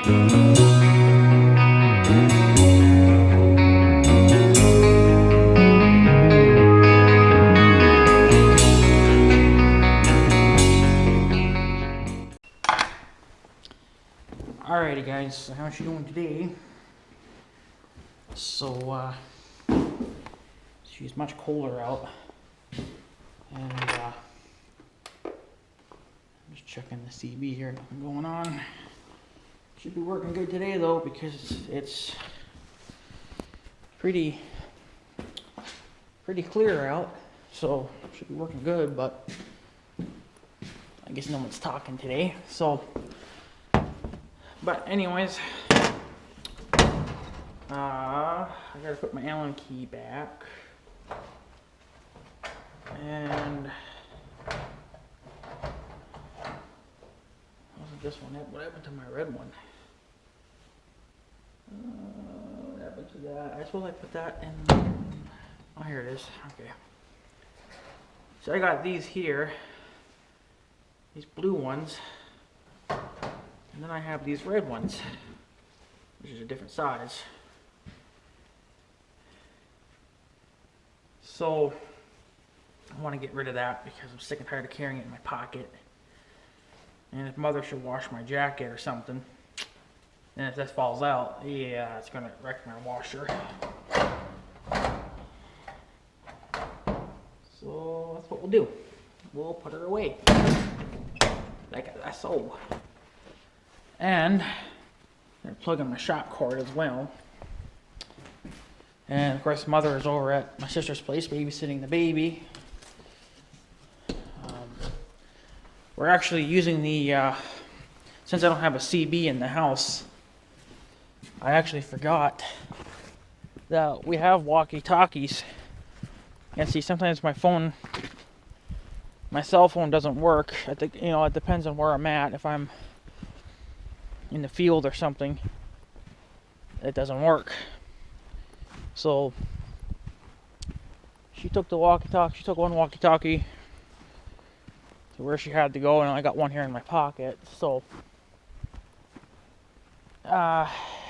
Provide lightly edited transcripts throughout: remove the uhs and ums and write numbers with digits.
Alrighty guys, so how you doing today? So she's much colder out, and I'm just checking the CB here, nothing going on. Should be working good today though, because it's pretty clear out, so should be working good, but I guess no one's talking today, so. But anyways, I gotta put my Allen key back, and wasn't this one? What happened to my red one? What happened to that? I suppose I put that in. Oh, here it is. Okay. So I got these here, these blue ones. And then I have these red ones, which is a different size. So I want to get rid of that because I'm sick and tired of carrying it in my pocket. And if mother should wash my jacket or something, and if this falls out, yeah, it's gonna wreck my washer. So that's what we'll do. We'll put her away, like so. And I'm plugging my shop cord as well. And of course, mother is over at my sister's place babysitting the baby. We're actually using the, since I don't have a CB in the house, I actually forgot that we have walkie-talkies. And see, sometimes my cell phone doesn't work. I think, you know, it depends on where I'm at. If I'm in the field or something, it doesn't work. So she took the walkie-talkie. She took one walkie-talkie to where she had to go, and I got one here in my pocket. So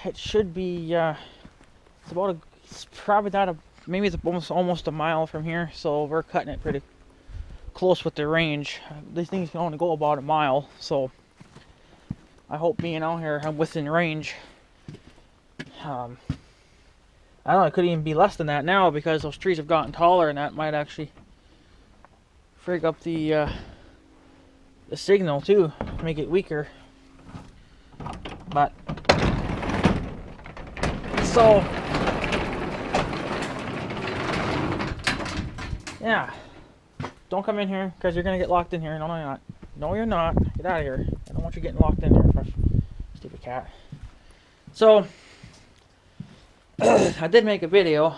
it should be it's probably not maybe it's almost a mile from here. So we're cutting it pretty close with the range. These things can only go about a mile, so I hope being out here, I'm within range. I don't know, it could even be less than that now because those trees have gotten taller, and that might actually frig up the signal too, make it weaker. But so yeah, don't come in here because you're gonna get locked in here. No, you're not. No, you're not. Get out of here. I don't want you getting locked in here, stupid cat. So, I did make a video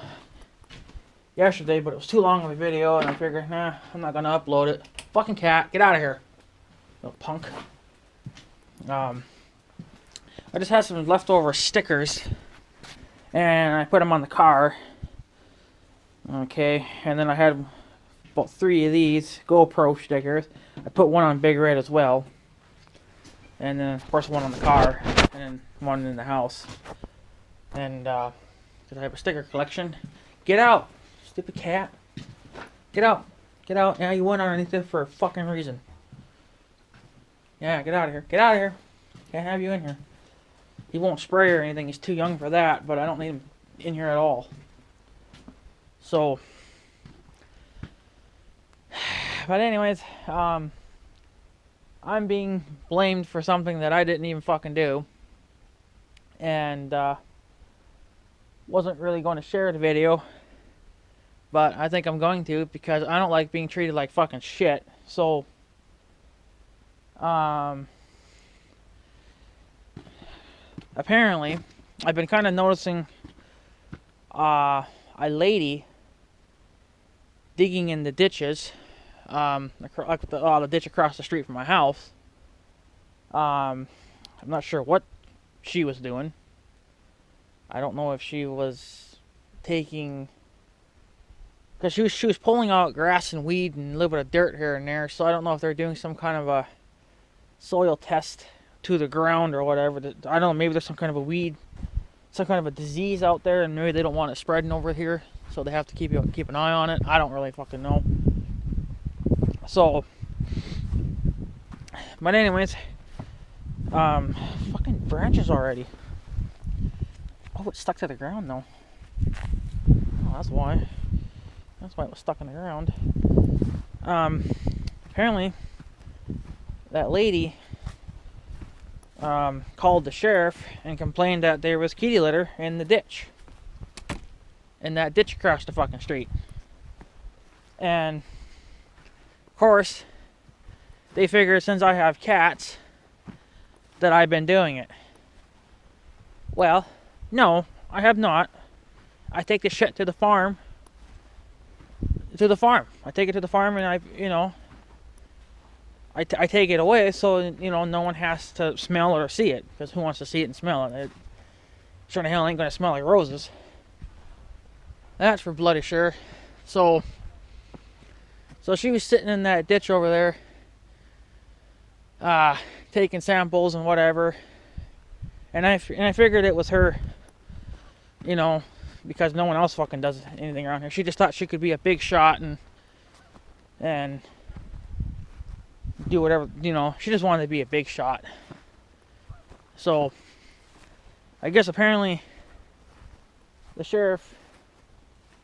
yesterday, but it was too long of a video, and I figured, nah, I'm not gonna upload it. Fucking cat, get out of here, little punk. I just had some leftover stickers, and I put them on the car. Okay, and then I had about 3 of these GoPro stickers. I put one on Big Red as well, and then of course one on the car, and then one in the house. And because I have a sticker collection. Get out, stupid cat. Get out, get out. Yeah, you went underneath it for a fucking reason. Yeah, get out of here. Get out of here. Can't have you in here. He won't spray or anything. He's too young for that, but I don't need him in here at all. So, but anyways, I'm being blamed for something that I didn't even fucking do, and wasn't really going to share the video, but I think I'm going to because I don't like being treated like fucking shit. So, apparently, I've been kind of noticing a lady digging in the ditches, like the ditch across the street from my house. I'm not sure what she was doing. I don't know if she was taking, because she was pulling out grass and weed and a little bit of dirt here and there. So I don't know if they're doing some kind of a soil test to the ground or whatever. I don't know, maybe there's some kind of a weed, some kind of a disease out there, and maybe they don't want it spreading over here, so they have to keep an eye on it. I don't really fucking know. So, but anyways, fucking branches already. Oh, it's stuck to the ground though. Oh, that's why. That's why it was stuck in the ground. Apparently, that lady called the sheriff and complained that there was kitty litter in the ditch. In that ditch across the fucking street. And, of course, they figured since I have cats, that I've been doing it. Well, no, I have not. I take the shit to the farm. I take it to the farm and I take it away so, no one has to smell or see it. Because who wants to see it and smell it? It sure the hell ain't going to smell like roses. That's for bloody sure. So she was sitting in that ditch over there, taking samples and whatever. And I figured it was her, because no one else fucking does anything around here. She just thought she could be a big shot and do whatever, she just wanted to be a big shot. So, I guess apparently the sheriff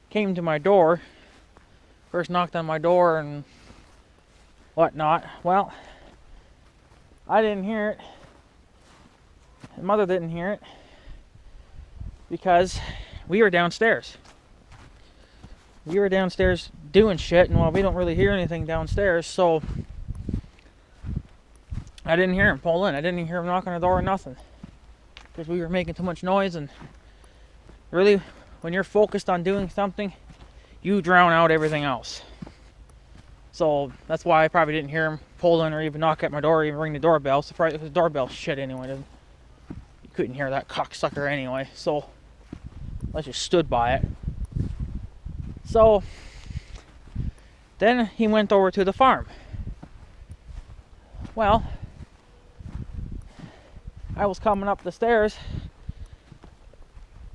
came to my door, first knocked on my door and whatnot. Well, I didn't hear it. My mother didn't hear it because we were downstairs. We were downstairs doing shit, and we don't really hear anything downstairs, so I didn't hear him pull in. I didn't even hear him knock on the door or nothing because we were making too much noise. And really, when you're focused on doing something, you drown out everything else. So that's why I probably didn't hear him pull in or even knock at my door or even ring the doorbell. So probably the doorbell shit anyway. You couldn't hear that cocksucker anyway. So I just stood by it. So then he went over to the farm. Well, I was coming up the stairs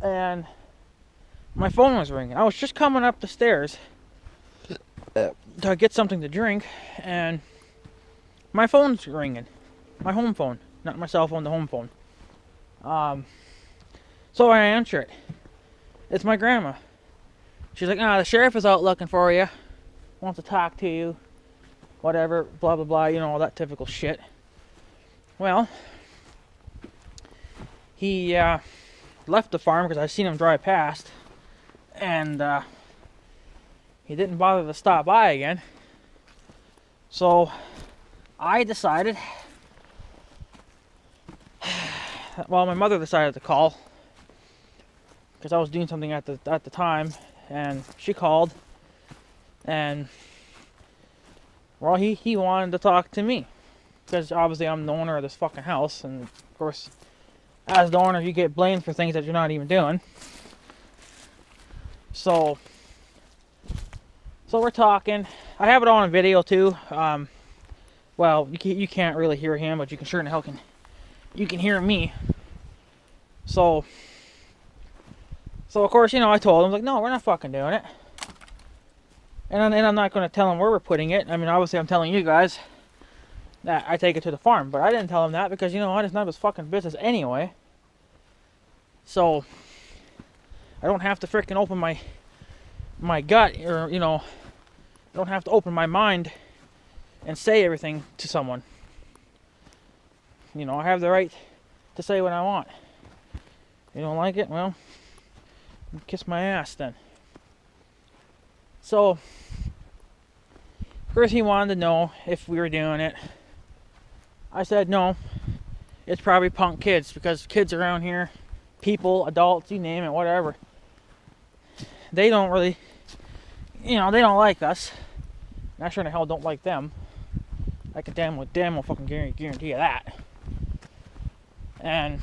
and my phone was ringing. I was just coming up the stairs to get something to drink, and my phone's ringing. My home phone, not my cell phone, the home phone. So I answer it. It's my grandma. She's like, the sheriff is out looking for you. Wants to talk to you. Whatever, blah, blah, blah, all that typical shit. Well, he left the farm because I seen him drive past. And he didn't bother to stop by again. So I decided, well, my mother decided to call because I was doing something at the time, and she called, and well, he wanted to talk to me because obviously I'm the owner of this fucking house, and of course, as the owner, you get blamed for things that you're not even doing. So we're talking. I have it on video too. Well, you can't really hear him, but you can sure in hell you can hear me. So of course, I told him, like, no, we're not fucking doing it. And I'm not going to tell him where we're putting it. I mean, obviously, I'm telling you guys that I take it to the farm, but I didn't tell him that because, it's none of his fucking business anyway. So I don't have to freaking open my gut, or, I don't have to open my mind and say everything to someone. I have the right to say what I want. You don't like it? Well, kiss my ass then. So, first he wanted to know if we were doing it. I said no. It's probably punk kids, because kids around here, people, adults, you name it, whatever, they don't really, they don't like us. And I sure in hell don't like them. I can damn well fucking guarantee you that. And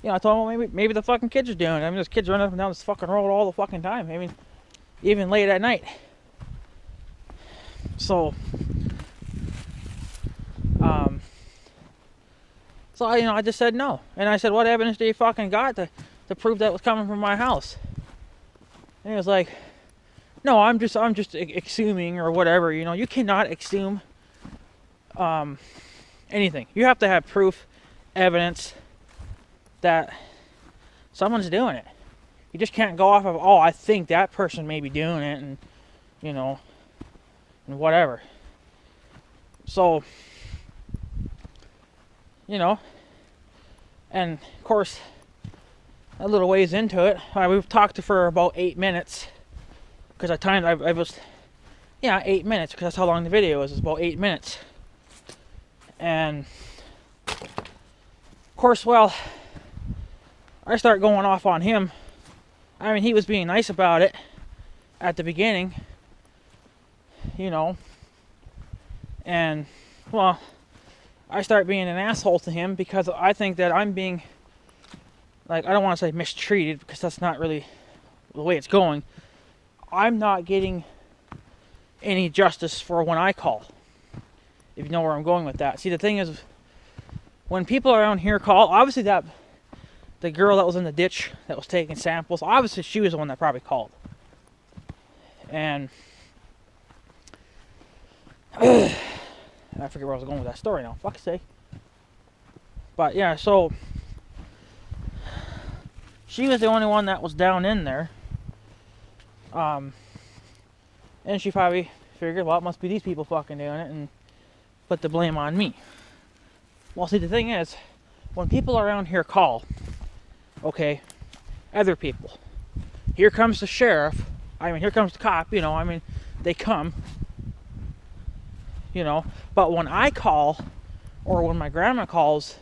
I told him, well, maybe the fucking kids are doing it. I mean, there's kids running up and down this fucking road all the fucking time. I mean, even late at night. So, So I just said no. And I said, what evidence do you fucking got to prove that was coming from my house? And he was like, no, I'm just assuming or whatever. You cannot assume anything. You have to have proof, evidence that someone's doing it. You just can't go off of, oh, I think that person may be doing it, and and whatever. So, and of course, a little ways into it, we've talked for about 8 minutes, because I was 8 minutes, because that's how long the video is. It's about 8 minutes. And of course, well, I start going off on him. I mean, he was being nice about it at the beginning, and well, I start being an asshole to him because I think that I'm being, like, I don't want to say mistreated, because that's not really the way it's going. I'm not getting any justice for when I call, if you know where I'm going with that. See, the thing is, when people around here call, obviously the girl that was in the ditch that was taking samples, obviously she was the one that probably called. And I forget where I was going with that story now. Fuck's sake. But yeah, so she was the only one that was down in there. And she probably figured, well, it must be these people fucking doing it, and put the blame on me. Well, see, the thing is, when people around here call, okay, other people, here comes the sheriff, here comes the cop, they come, but when I call, or when my grandma calls,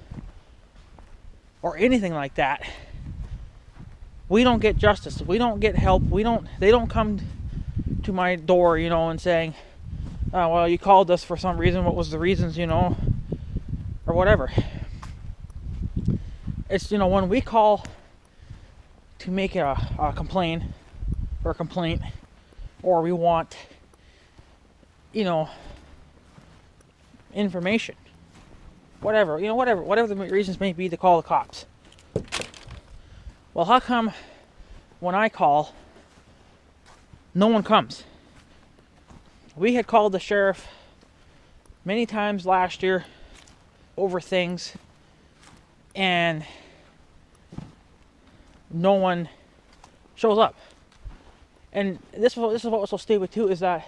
or anything like that, we don't get justice, we don't get help, they don't come to my door, and saying, oh, well, you called us for some reason, what was the reasons, or whatever. It's, when we call to make a complaint, or we want, information, whatever the reasons may be to call the cops. Well, how come when I call, no one comes? We had called the sheriff many times last year over things, and no one shows up. And this is what was so stupid too, is that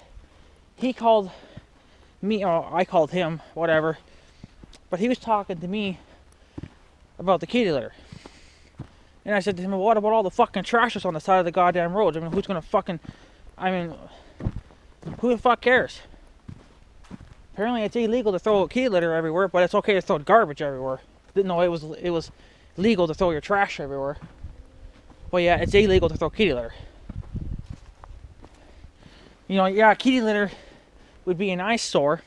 he called me, or I called him, whatever, but he was talking to me about the kitty litter. And I said to him, well, what about all the fucking trash that's on the side of the goddamn roads? Who's gonna fucking, who the fuck cares? Apparently it's illegal to throw kitty litter everywhere, but it's okay to throw garbage everywhere. Didn't know it was legal to throw your trash everywhere. Well, yeah, it's illegal to throw kitty litter. Kitty litter would be an eyesore,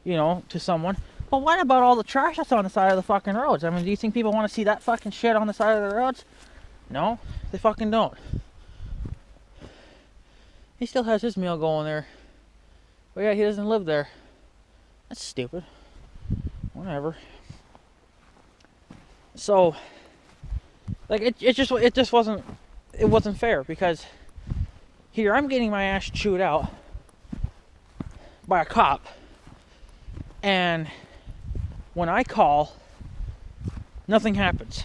to someone. But what about all the trash that's on the side of the fucking roads? Do you think people want to see that fucking shit on the side of the roads? No, they fucking don't. He still has his meal going there. But yeah, he doesn't live there. That's stupid. Whatever. So, like, it just wasn't fair, because here I'm getting my ass chewed out by a cop, and when I call, nothing happens.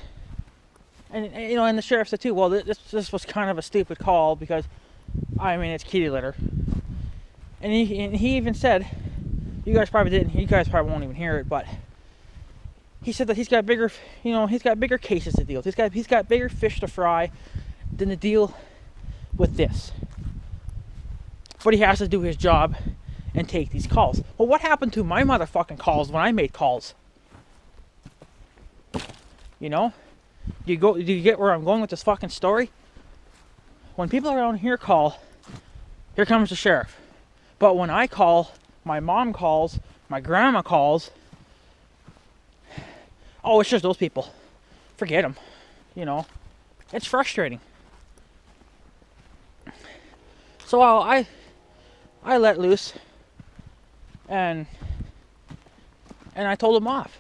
And and the sheriff said too, well, this was kind of a stupid call, because it's kitty litter. And he even said, you guys probably won't even hear it, but he said that he's got bigger cases to deal with. He's got bigger fish to fry than to deal with this. But he has to do his job and take these calls. Well, what happened to my motherfucking calls when I made calls? Do you get where I'm going with this fucking story? When people around here call, here comes the sheriff. But when I call, my mom calls, my grandma calls, oh, it's just those people. Forget them. It's frustrating. So I let loose, and I told him off.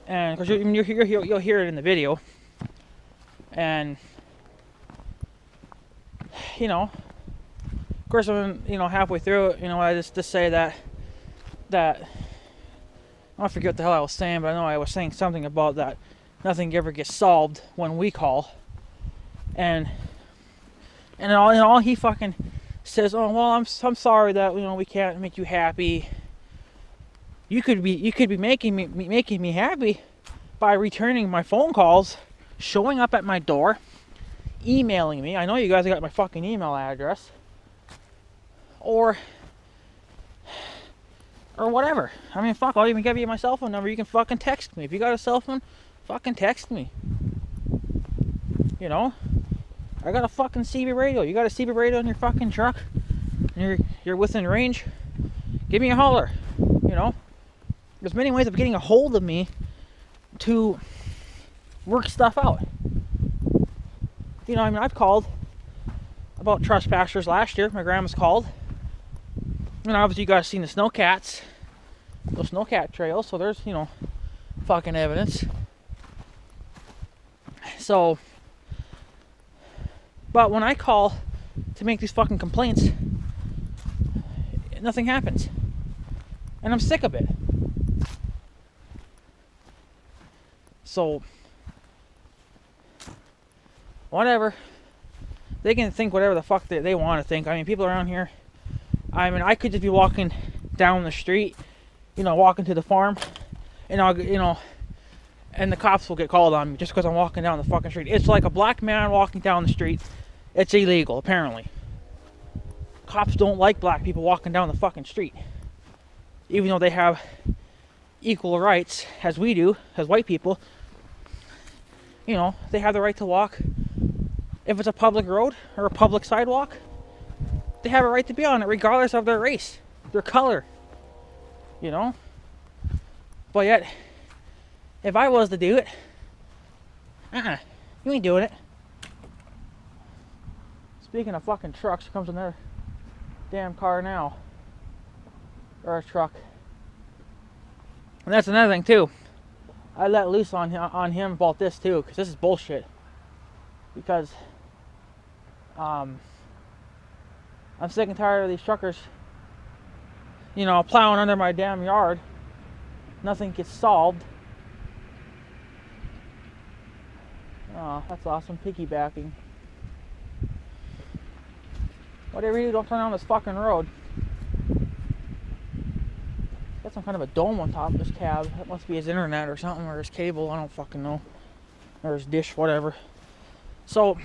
And because you'll hear it in the video. And, you know, of course, I'm, you know, halfway through it, you know, I just say that I forget what the hell I was saying, but I know I was saying something about that nothing ever gets solved when we call. And all he fucking says, oh well, I'm sorry that, you know, we can't make you happy. You could be making me happy by returning my phone calls, showing up at my door, emailing me. I know you guys got my fucking email address, or whatever. I mean, fuck, I'll even give you my cell phone number. You can fucking text me. If you got a cell phone, fucking text me. You know, I got a fucking CB radio. You got a CB radio in your fucking truck, and you're within range, give me a holler. You know, there's many ways of getting a hold of me to work stuff out. You know, I mean, I've called about trespassers last year. My grandma's called. And obviously you guys seen the snowcats. Those snowcat trails, so there's, you know, fucking evidence. So, but when I call to make these fucking complaints, nothing happens. And I'm sick of it. So, whatever. They can think whatever the fuck they want to think. I mean, people around here, I mean, I could just be walking down the street, you know, walking to the farm, and I'll, you know, and the cops will get called on me just because I'm walking down the fucking street. It's like a black man walking down the street. It's illegal, apparently. Cops don't like black people walking down the fucking street, even though they have equal rights as we do, as white people. You know, they have the right to walk. If it's a public road or a public sidewalk, they have a right to be on it regardless of their race, their color, you know. But yet, if I was to do it, you ain't doing it. Speaking of fucking trucks, here comes another damn car now, or a truck. And that's another thing too. I let loose on him about this too, because this is bullshit. Because I'm sick and tired of these truckers, you know, plowing under my damn yard. Nothing gets solved. Oh, that's awesome. Piggybacking. Whatever you do, don't turn on this fucking road. Got some kind of a dome on top of this cab. That must be his internet or something, or his cable. I don't fucking know. Or his dish, whatever. So,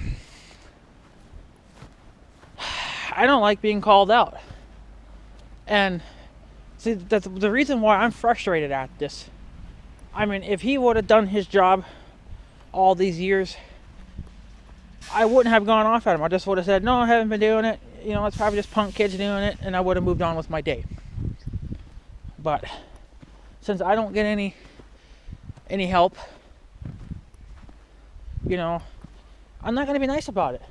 I don't like being called out. And see, that's the reason why I'm frustrated at this. I mean, if he would have done his job all these years, I wouldn't have gone off at him. I just would have said, no, I haven't been doing it. You know, it's probably just punk kids doing it, and I would have moved on with my day. But since I don't get any help, you know, I'm not going to be nice about it.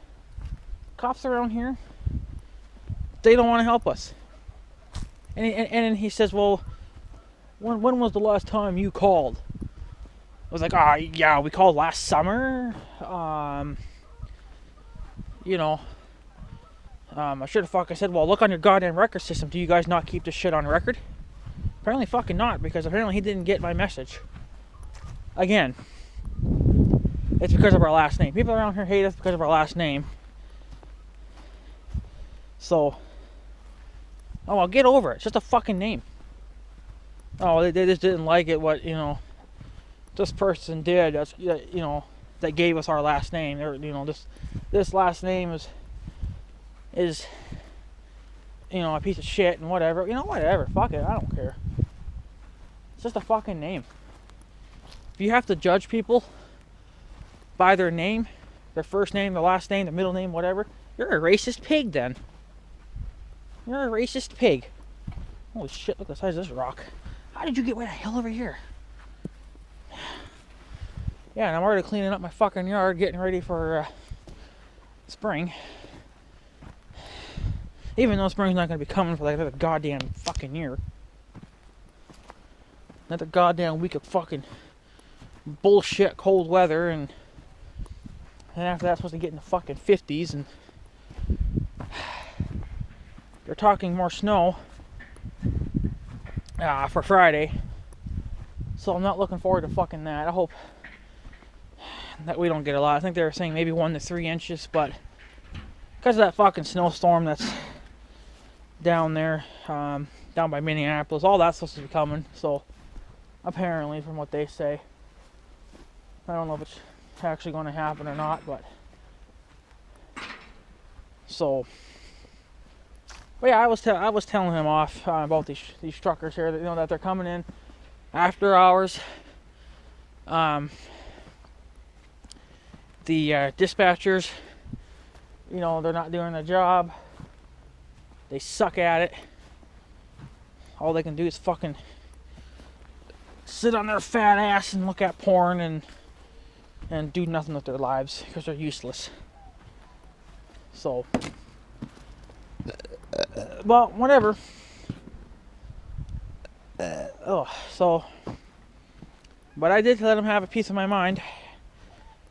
Cops around here, they don't want to help us. And he says, well, when was the last time you called? I was like, yeah, we called last summer. You know, I should have fucking said, well, look on your goddamn record system. Do you guys not keep this shit on record? Apparently fucking not, because apparently he didn't get my message. Again, it's because of our last name. People around here hate us because of our last name. So, oh, well, get over it. It's just a fucking name. Oh, they just didn't like it, what, you know, this person did, that's, you know, that gave us our last name. Or, you know, this last name is, you know, a piece of shit and whatever. You know, whatever. Fuck it. I don't care. It's just a fucking name. If you have to judge people by their name, their first name, their last name, their middle name, whatever, you're a racist pig then. You're a racist pig. Holy shit, look at the size of this rock. How did you get way the hell over here? Yeah, and I'm already cleaning up my fucking yard, getting ready for spring. Even though spring's not going to be coming for like another goddamn fucking year. Another goddamn week of fucking bullshit cold weather, and after that, it's supposed to get in the fucking 50s, and they're talking more snow for Friday. So I'm not looking forward to fucking that. I hope that we don't get a lot. I think they were saying maybe 1 to 3 inches, but because of that fucking snowstorm that's down there, down by Minneapolis, all that's supposed to be coming. So apparently, from what they say, I don't know if it's actually going to happen or not, but so. But yeah, I was telling him off about these truckers here, that, you know, that they're coming in after hours. The dispatchers, you know, they're not doing their job. They suck at it. All they can do is fucking sit on their fat ass and look at porn and do nothing with their lives because they're useless. So, well, whatever. But I did let him have a piece of my mind,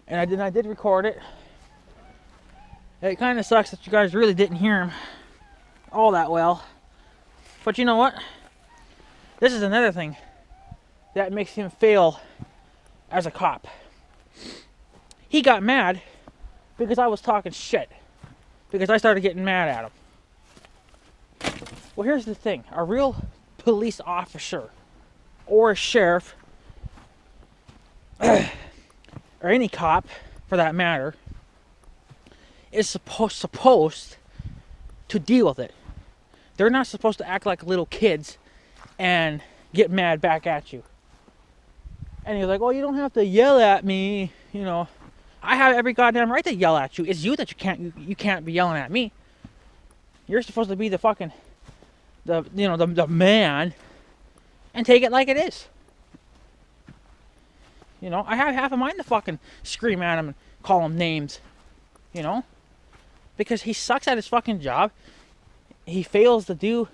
and I did record it. It kind of sucks that you guys really didn't hear him all that well. But you know what? This is another thing that makes him fail as a cop. He got mad because I was talking shit. Because I started getting mad at him. Well, here's the thing. A real police officer or a sheriff or any cop for that matter is supposed to deal with it. They're not supposed to act like little kids and get mad back at you. And he's like, "Oh, you don't have to yell at me, you know. I have every goddamn right to yell at you. It's you that you can't be yelling at me. You're supposed to be the fucking the man and take it like it is. You know, I have half a mind to fucking scream at him and call him names, you know, because he sucks at his fucking job. He fails to do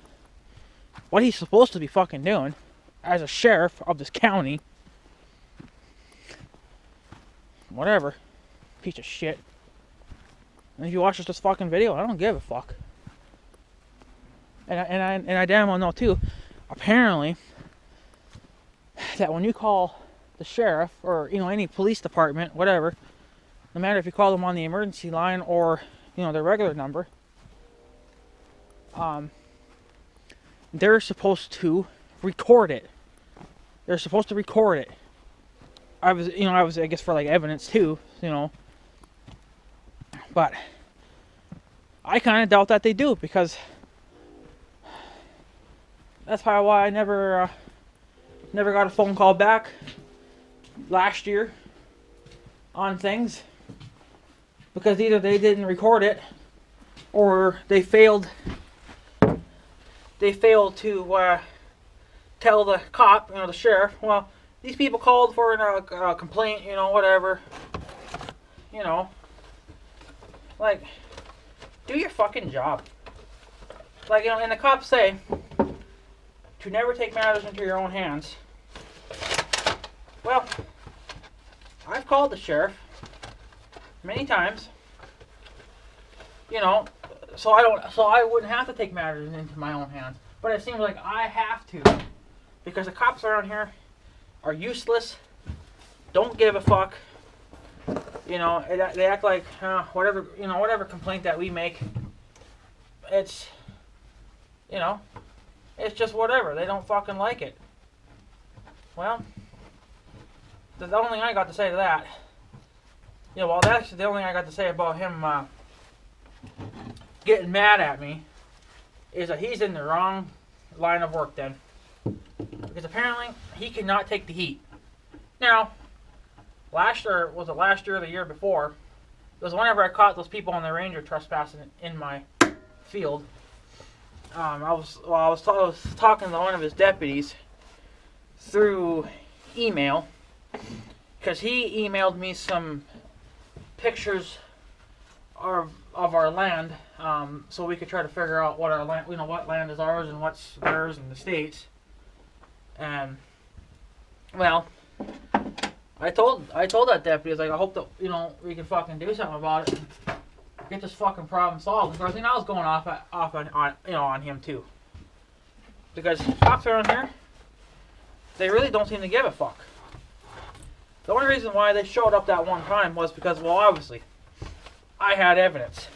what he's supposed to be fucking doing as a sheriff of this county. Whatever. Piece of shit. And if you watch this fucking video, I don't give a fuck. And I damn well know too, apparently, that when you call the sheriff or, you know, any police department, whatever, no matter if you call them on the emergency line or, you know, their regular number, they're supposed to record it. They're supposed to record it. I guess for like evidence too, you know. But I kind of doubt that they do, because that's probably why I never got a phone call back last year on things, because either they didn't record it or they failed to tell the cop, you know, the sheriff, well, these people called for a complaint, you know, whatever, you know, like, do your fucking job. Like, you know, and the cops say to never take matters into your own hands. Well, I've called the sheriff many times, you know, so I wouldn't have to take matters into my own hands. But it seems like I have to, because the cops around here are useless, don't give a fuck. You know, they act like whatever complaint that we make, it's, you know, it's just whatever. They don't fucking like it. Well, the only thing I got to say to that, you know, well, that's the only thing I got to say about him getting mad at me, is that he's in the wrong line of work then. Because apparently he cannot take the heat. Now, last year or the year before, it was whenever I caught those people on the Ranger trespassing in my field. I was talking to one of his deputies through email, because he emailed me some pictures of our land, so we could try to figure out what our land, you know, what land is ours and what's theirs in the States. And well, I told that deputy, I was like, I hope that, you know, we can fucking do something about it. Get this fucking problem solved. Of course, you know, I was going off on you know, on him too. Because cops around here, they really don't seem to give a fuck. The only reason why they showed up that one time was because, well, obviously, I had evidence.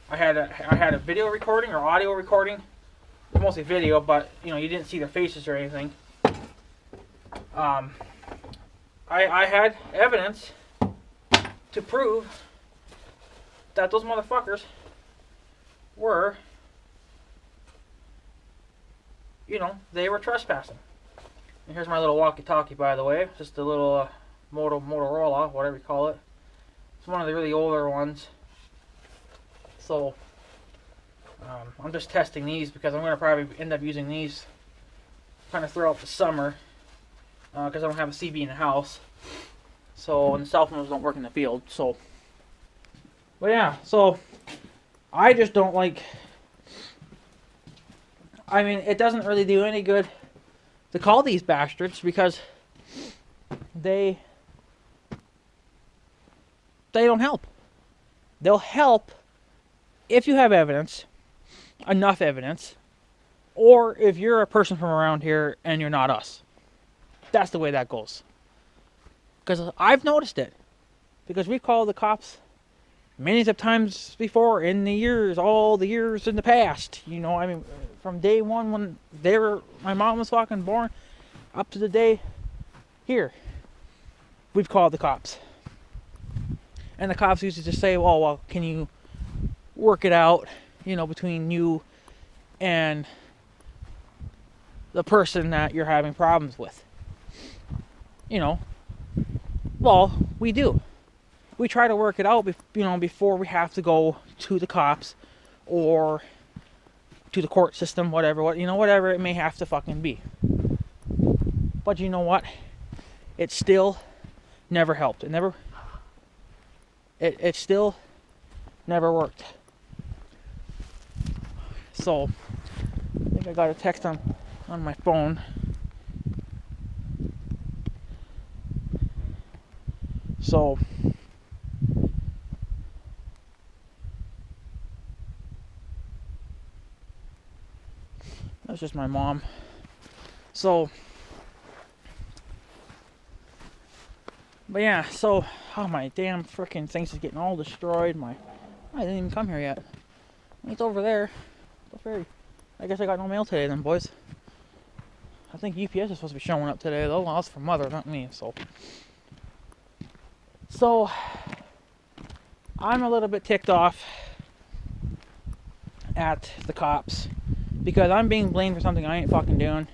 I had a video recording or audio recording, mostly video, but you know, you didn't see their faces or anything. I had evidence to prove that those motherfuckers were, you know, they were trespassing. And here's my little walkie-talkie, by the way. Just a little Motorola, whatever you call it. It's one of the really older ones. So, I'm just testing these because I'm going to probably end up using these kind of throughout the summer. Because I don't have a CB in the house. So, and the cell phones don't work in the field. So, but yeah, so I just don't like. I mean, it doesn't really do any good to call these bastards because they don't help. They'll help if you have evidence, enough evidence, or if you're a person from around here and you're not us. That's the way that goes. Because I've noticed it. Because we called the cops many of times before in the years, all the years in the past. You know, I mean, from day one when my mom was fucking born, up to the day here, we've called the cops. And the cops used to just say, well, can you work it out, you know, between you and the person that you're having problems with. You know, well, we do. We try to work it out, you know, before we have to go to the cops or to the court system, whatever it may have to fucking be. But you know what? It still never helped. It still never worked. So, I think I got a text on my phone. So, that's just my mom. So, but yeah, so, oh, my damn frickin' things is getting all destroyed. I didn't even come here yet. It's over there. The ferry. I guess I got no mail today then, boys. I think UPS is supposed to be showing up today, though. Well, that's for Mother, not me, So, I'm a little bit ticked off at the cops because I'm being blamed for something I ain't fucking doing.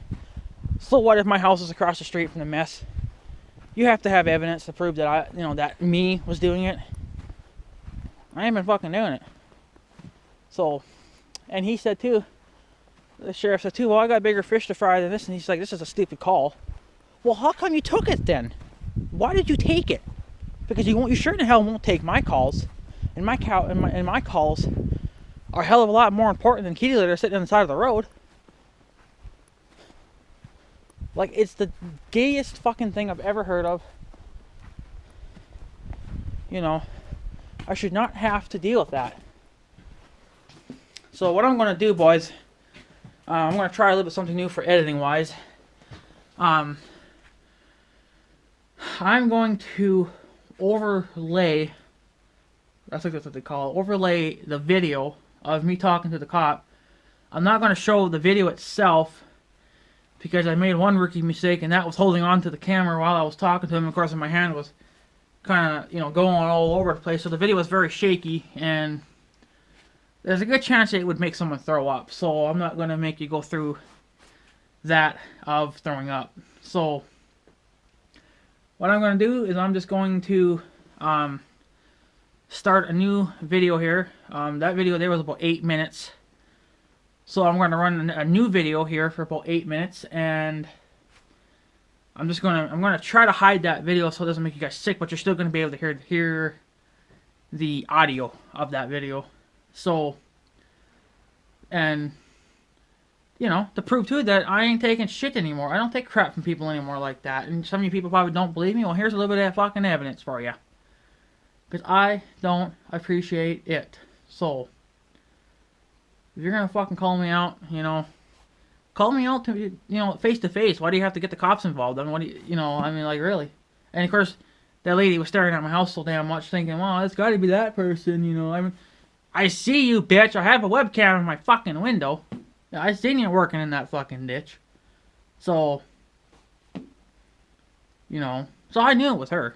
So what if my house is across the street from the mess? You have to have evidence to prove that that me was doing it. I ain't been fucking doing it. So, and he said too, the sheriff said too, well, I got bigger fish to fry than this, and he's like, this is a stupid call. Well, how come you took it then? Why did you take it? Because you sure in the hell won't take my calls, and my calls are a hell of a lot more important than kitty litter sitting on the side of the road. Like, it's the gayest fucking thing I've ever heard of. You know, I should not have to deal with that. So what I'm going to do, boys, I'm going to try a little bit something new for editing wise. I'm going to overlay, I think that's what they call it, overlay the video of me talking to the cop. I'm not going to show the video itself because I made one rookie mistake, and that was holding on to the camera while I was talking to him. Of course, my hand was kind of, going all over the place, so the video was very shaky, and there's a good chance it would make someone throw up. So I'm not going to make you go through that of throwing up. So what I'm going to do is I'm just going to start a new video here. That video there was about 8 minutes. So I'm going to run a new video here for about 8 minutes, and I'm going to try to hide that video so it doesn't make you guys sick, but you're still going to be able to hear the audio of that video. So, and you know, to prove too that I ain't taking shit anymore. I don't take crap from people anymore like that. And some of you people probably don't believe me. Well, here's a little bit of fucking evidence for you. Because I don't appreciate it. So, if you're gonna fucking call me out, you know, call me out to, you know, face to face. Why do you have to get the cops involved? I mean, what do you know, I mean, like, really? And of course, that lady was staring at my house so damn much, thinking, well, it's gotta be that person, you know. I mean, I see you, bitch. I have a webcam in my fucking window. I seen you working in that fucking ditch. So, you know, so I knew it was her.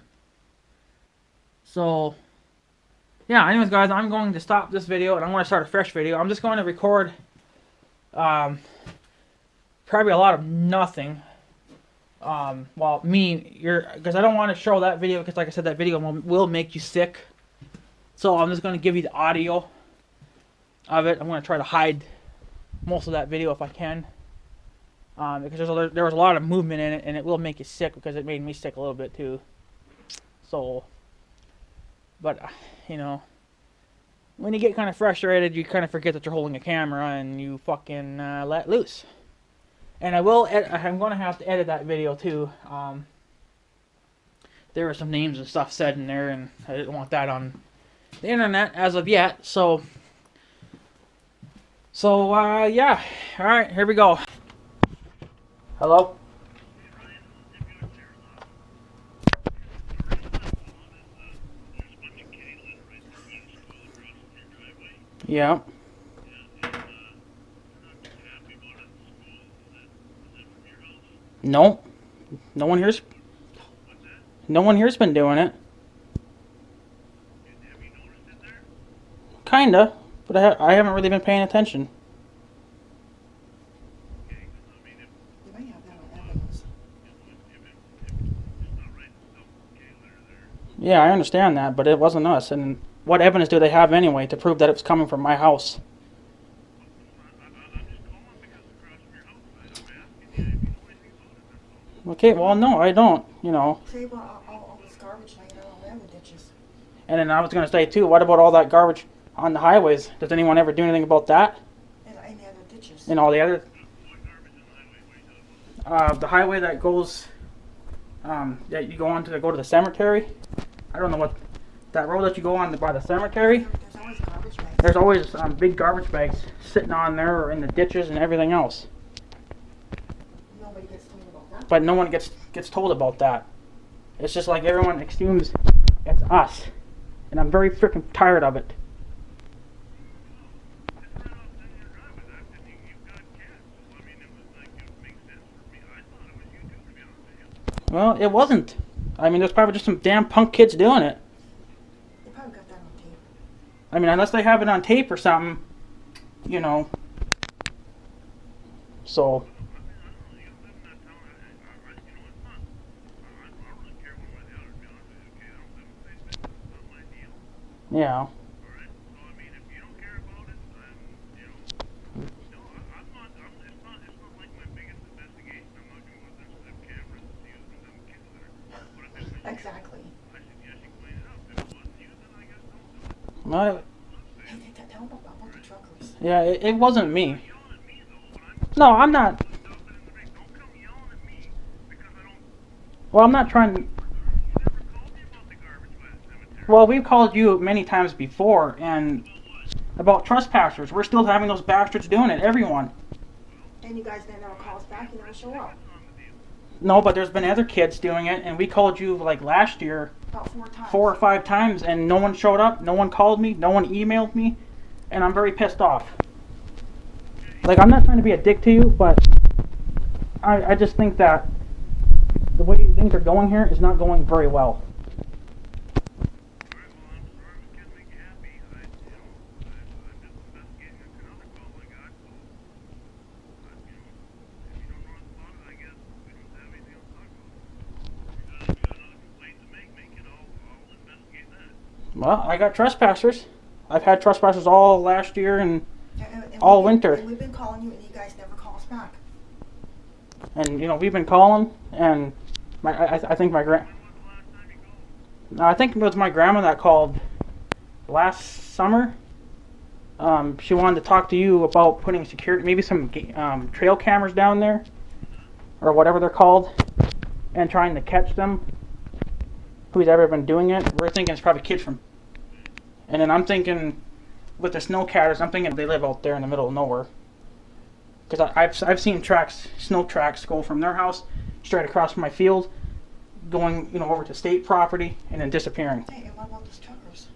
So, yeah, anyways, guys, I'm going to stop this video and I'm going to start a fresh video. I'm just going to record probably a lot of nothing. Well, because I don't want to show that video because, like I said, that video will make you sick. So I'm just going to give you the audio of it. I'm going to try to hide most of that video if I can. Because there was a lot of movement in it and it will make you sick because it made me sick a little bit too. So, but, you know, when you get kind of frustrated, you kind of forget that you're holding a camera and you fucking let loose. And I'm going to have to edit that video too. There were some names and stuff said in there and I didn't want that on the internet as of yet. So yeah. Alright, here we go. Hello? Yeah. No. No one here's been doing it. Kinda, but I haven't really been paying attention. Yeah, I understand that, but it wasn't us. And what evidence do they have anyway to prove that it was coming from my house? Okay, well, no, I don't, you know. Say about all this garbage laying out all the ditches. And then I was going to say, too, what about all that garbage on the highways? Does anyone ever do anything about that? And any other ditches. And all the other... the highway that goes... that you go on to go to the cemetery. I don't know what... That road that you go on by the cemetery. There's always garbage bags. There's always big garbage bags sitting on there or in the ditches and everything else. Nobody gets told about that. But no one gets told about that. It's just like everyone assumes it's us. And I'm very freaking tired of it. Well, it wasn't. I mean, there's probably just some damn punk kids doing it. They probably got that on tape. I mean, unless they have it on tape or something, you know. So. Yeah. Exactly. Well, Hey, tell them about the truckers. yeah, it wasn't me. No, I'm not. Well, I'm not trying to... Well, we've called you many times before, and about trespassers. We're still having those bastards doing it, everyone. And you guys never call us back, you never show up. No, but there's been other kids doing it, and we called you like last year About 4 times. 4 or 5 times, and no one showed up, no one called me, no one emailed me, and I'm very pissed off. Like, I'm not trying to be a dick to you, but I just think that the way things are going here is not going very well. Well, I got trespassers. I've had trespassers all last year and all winter. And we've been calling you and you guys never call us back. And, you know, we've been calling, and I think I think it was my grandma that called last summer. She wanted to talk to you about putting security, maybe some trail cameras down there, or whatever they're called, and trying to catch them. Who's ever been doing it? We're thinking it's probably kids from. And then I'm thinking, with the snowcatters, I'm thinking they live out there in the middle of nowhere. Because I've seen snow tracks go from their house straight across my field, going over to state property and then disappearing. Hey, and what about those truckers?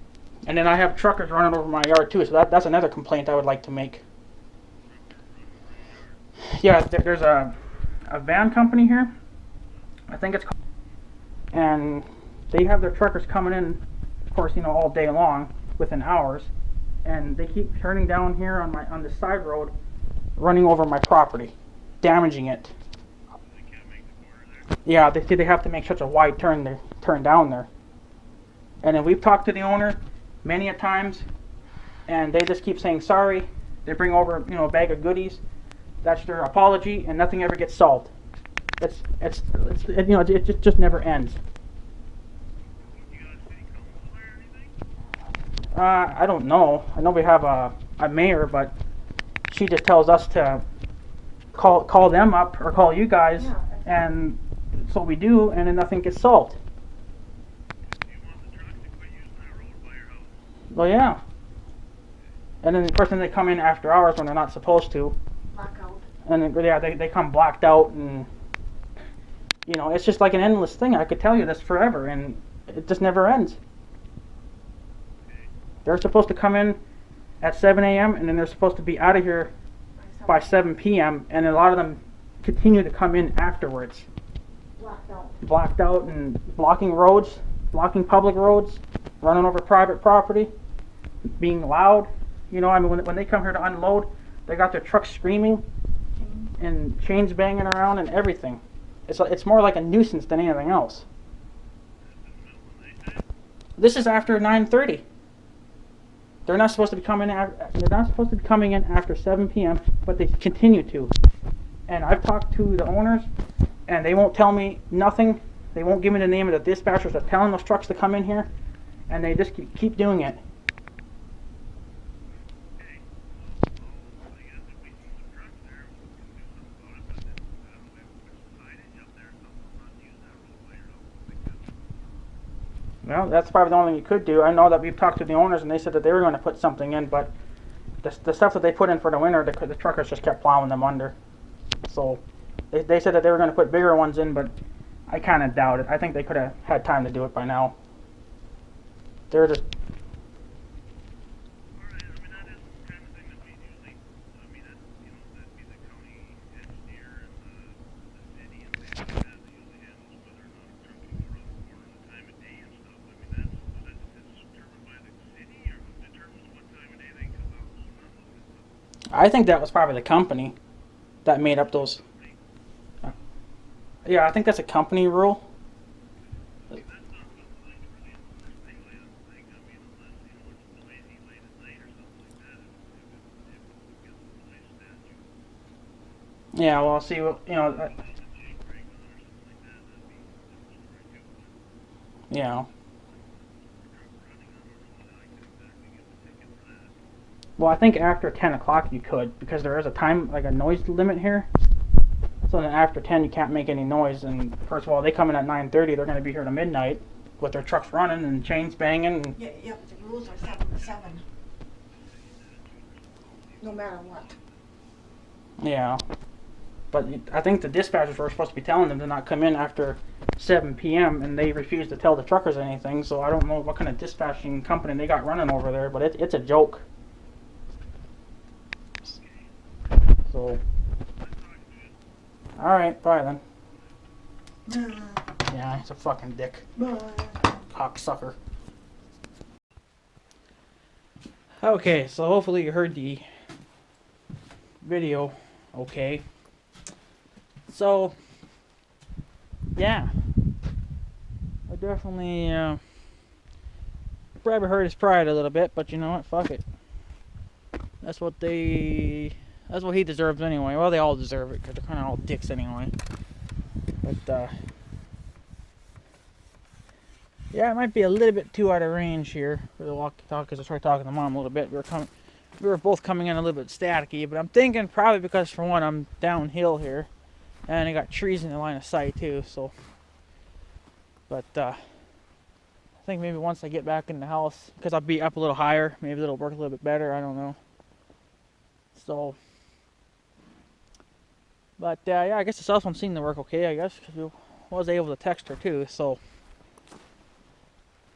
And then I have truckers running over my yard too, so that's another complaint I would like to make. Yeah, there's a van company here. I think it's called, and they have their truckers coming in, of course, all day long, within hours, and they keep turning down here on the side road, running over my property, damaging it. Yeah, they have to make such a wide turn down there. And then we've talked to the owner many a times, and they just keep saying sorry. They bring over a bag of goodies. That's their apology, and nothing ever gets solved. It just never ends. I don't know. I know we have a mayor, but she just tells us to call them up or call you guys, Yeah. and so we do, and then nothing gets solved. Well, yeah. And then of course they come in after hours when they're not supposed to, Blackout. and then, they come blacked out, and it's just like an endless thing. I could tell you this forever, and it just never ends. They're supposed to come in at 7 a.m. and then they're supposed to be out of here by 7 p.m. and a lot of them continue to come in afterwards, blacked out and blocking roads, blocking public roads, running over private property, being loud. When they come here to unload, they got their trucks screaming and chains banging around and everything. It's more like a nuisance than anything else. This is after 9:30. They're not supposed to be coming in after 7 p.m., but they continue to. And I've talked to the owners, and they won't tell me nothing. They won't give me the name of the dispatchers that's telling those trucks to come in here, and they just keep doing it. Well, that's probably the only thing you could do. I know that we've talked to the owners, and they said that they were going to put something in, but the stuff that they put in for the winter, the truckers just kept plowing them under. So they said that they were going to put bigger ones in, but I kind of doubt it. I think they could have had time to do it by now. They're just... I think that was probably the company that made up those. Yeah, I think that's a company rule. Yeah, well, see, yeah. Well, I think after 10 o'clock you could, because there is a time, like a noise limit here. So then after 10 you can't make any noise, and first of all, they come in at 9:30, they're going to be here to midnight with their trucks running and chains banging. And Yeah, but the rules are 7 to 7. No matter what. yeah. But I think the dispatchers were supposed to be telling them to not come in after 7 p.m. and they refused to tell the truckers anything, so I don't know what kind of dispatching company they got running over there, but it's a joke. So, alright, bye then. Yeah, he's a fucking dick. Cocksucker. Okay, so hopefully you heard the video okay. So, yeah. I definitely, probably hurt his pride a little bit, but you know what, fuck it. That's what he deserves anyway. Well, they all deserve it, because they're kind of all dicks anyway. But, yeah, it might be a little bit too out of range here for the walkie-talkie, because I started talking to Mom a little bit. We were we were both coming in a little bit staticky, but I'm thinking probably because, for one, I'm downhill here, and I got trees in the line of sight too. So, but I think maybe once I get back in the house, because I'll be up a little higher, maybe it'll work a little bit better. I don't know. So, but yeah, I guess the cell phone seemed to work okay. I guess because we was able to text her too. So,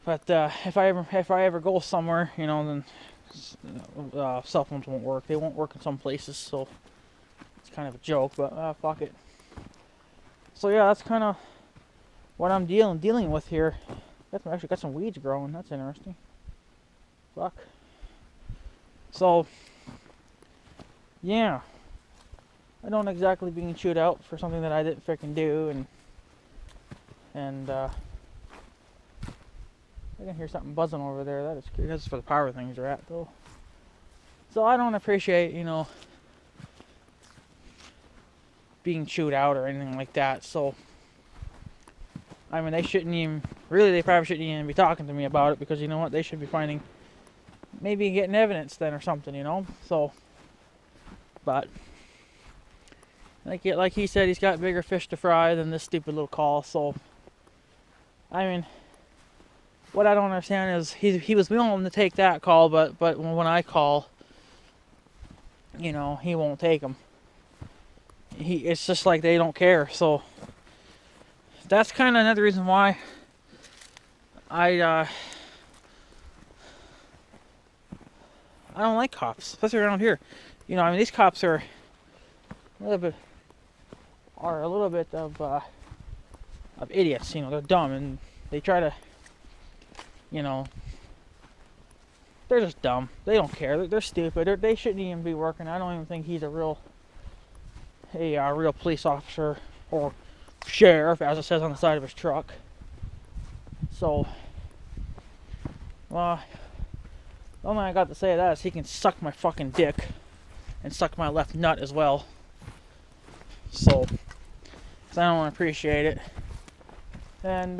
but if I ever go somewhere, you know, then cell phones won't work. They won't work in some places, so it's kind of a joke. But fuck it. So yeah, that's kind of what I'm dealing with here. Actually got some weeds growing. That's interesting. Fuck. So yeah, I don't exactly being chewed out for something that I didn't freaking do, and I can hear something buzzing over there. That is good. That's for the power things are at though. So I don't appreciate, you know, being chewed out or anything like that. So I mean, they probably shouldn't even be talking to me about it, because you know what, they should be maybe getting evidence then or something, you know. So, but like he said, he's got bigger fish to fry than this stupid little call. So I mean, what I don't understand is he was willing to take that call, but when I call, you know, he won't take them. It's just like they don't care. So that's kind of another reason why I don't like cops, especially around here. You know, I mean, these cops are a little bit of idiots. You know, they're dumb and they try to, you know, they're just dumb. They don't care. They're stupid. They shouldn't even be working. I don't even think he's a real police officer or sheriff, as it says on the side of his truck. So, well, the only thing I got to say to that is he can suck my fucking dick and suck my left nut as well. So, 'cause I don't appreciate it. And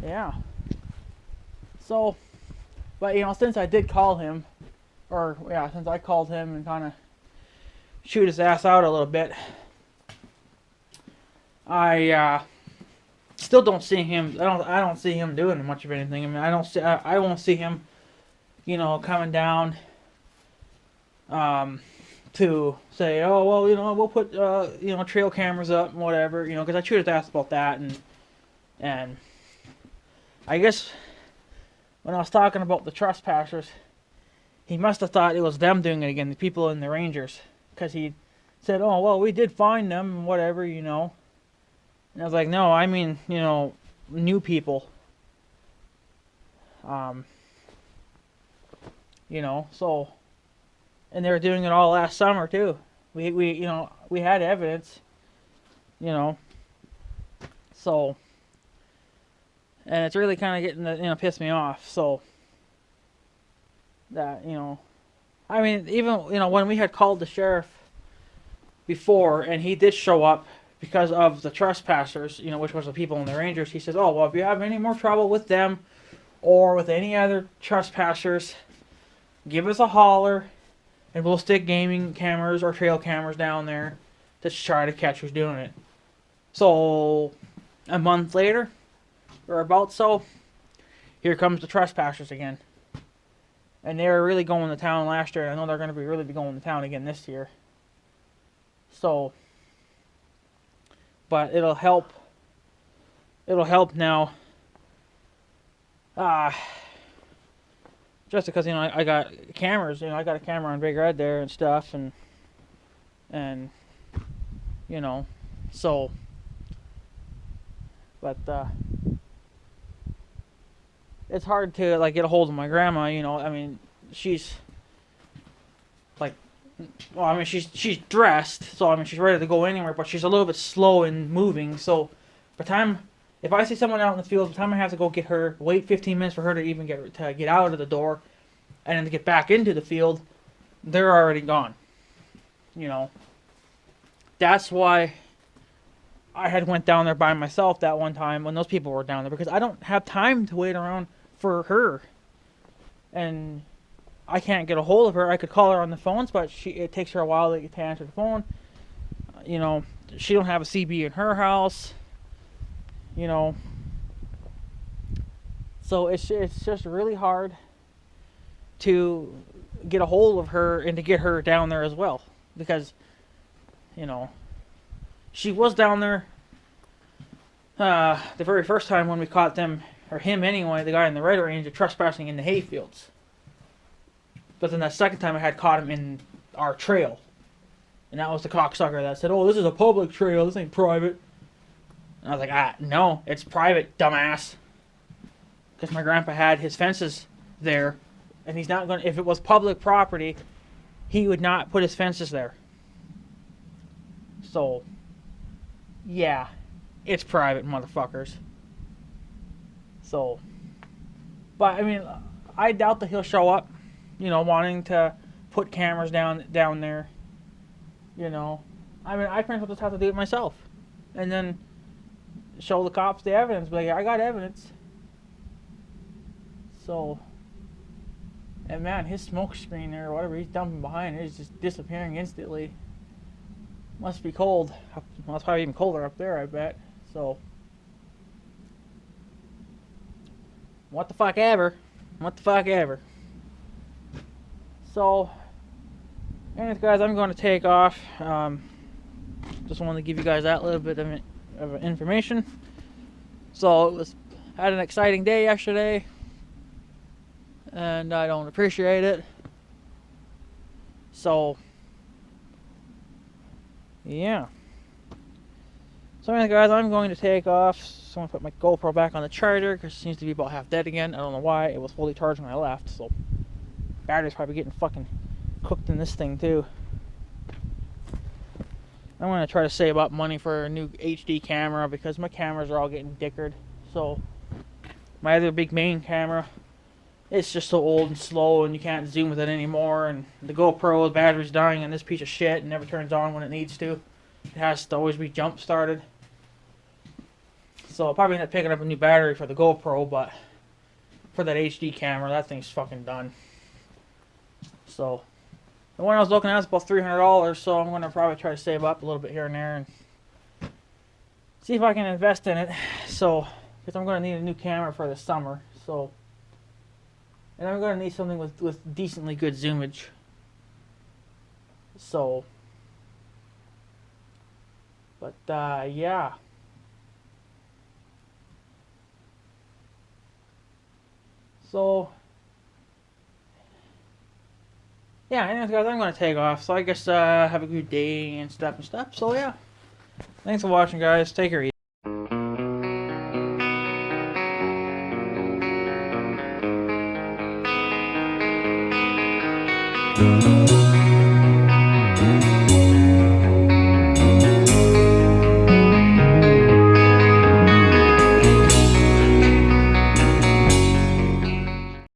yeah. So, but you know, since I did call him, since I called him and kind of chewed his ass out a little bit, I still don't see him. I don't see him doing much of anything. I mean, I won't see him, you know, coming down to say, oh well, you know, we'll put you know, trail cameras up and whatever, you know, because I chewed his ass about that, and I guess when I was talking about the trespassers, he must have thought it was them doing it again, the people in the Rangers, because he said, oh well, we did find them and whatever, you know. And I was like, no, I mean, you know, new people. You know, so, and they were doing it all last summer too. We you know, we had evidence, you know. So, and it's really kind of getting to, you know, piss me off. So that, you know, I mean, even, you know, when we had called the sheriff before and he did show up because of the trespassers, you know, which was the people in the Rangers, he says, oh, well, if you have any more trouble with them or with any other trespassers, give us a holler and we'll stick gaming cameras or trail cameras down there to try to catch who's doing it. So a month later, or about so, here comes the trespassers again. And they were really going to town last year, and I know they're going to really be going to town again this year. So, but it'll help now. Just because, you know, I got cameras, you know, I got a camera on Big Red there and stuff, and you know, so, but it's hard to, like, get a hold of my grandma, you know. I mean, she's like, well, I mean, she's dressed, so I mean, she's ready to go anywhere, but she's a little bit slow in moving. So, by the time, if I see someone out in the field, by the time I have to go get her, wait 15 minutes for her to even get out of the door, and then to get back into the field, they're already gone. You know, that's why I had went down there by myself that one time when those people were down there, because I don't have time to wait around for her. And I can't get a hold of her. I could call her on the phones, but it takes her a while to get to answer the phone. You know, she don't have a CB in her house. You know, so it's just really hard to get a hold of her and to get her down there as well, because, you know, she was down there the very first time when we caught them, or him anyway, the guy in the Red Range, trespassing in the hayfields. But then that second time I had caught him in our trail. And that was the cocksucker that said, "Oh, this is a public trail, this ain't private." And I was like, no, it's private, dumbass. Because my grandpa had his fences there, and he's not going to, if it was public property, he would not put his fences there. So, yeah, it's private, motherfuckers. So, but I mean, I doubt that he'll show up, you know, wanting to put cameras down there. You know, I mean, I pretty much just have to do it myself, and then show the cops the evidence. But like, I got evidence. So, and man, his smoke screen or whatever he's dumping behind is just disappearing instantly. Must be cold. Well, it's probably even colder up there, I bet. So, what the fuck ever. What the fuck ever. So, anyways, guys, I'm going to take off. Just wanted to give you guys that little bit of information. So, had an exciting day yesterday, and I don't appreciate it. So, yeah. So anyways, guys, I'm going to take off. So I'm going to put my GoPro back on the charger because it seems to be about half dead again. I don't know why. It was fully charged when I left, so battery's probably getting fucking cooked in this thing too. I'm going to try to save up money for a new HD camera because my cameras are all getting dickered. So my other big main camera, it's just so old and slow and you can't zoom with it anymore, and the GoPro, the battery's dying and this piece of shit and never turns on when it needs to. It has to always be jump started. So I'll probably end up picking up a new battery for the GoPro, but for that HD camera, that thing's fucking done. So the one I was looking at is about $300, so I'm going to probably try to save up a little bit here and there and see if I can invest in it. So, because I'm going to need a new camera for the summer. So, and I'm going to need something with decently good zoomage. So, but yeah. So, yeah, anyways, guys, I'm going to take off. So I guess have a good day and stuff. So, yeah. Thanks for watching, guys. Take care. Easy.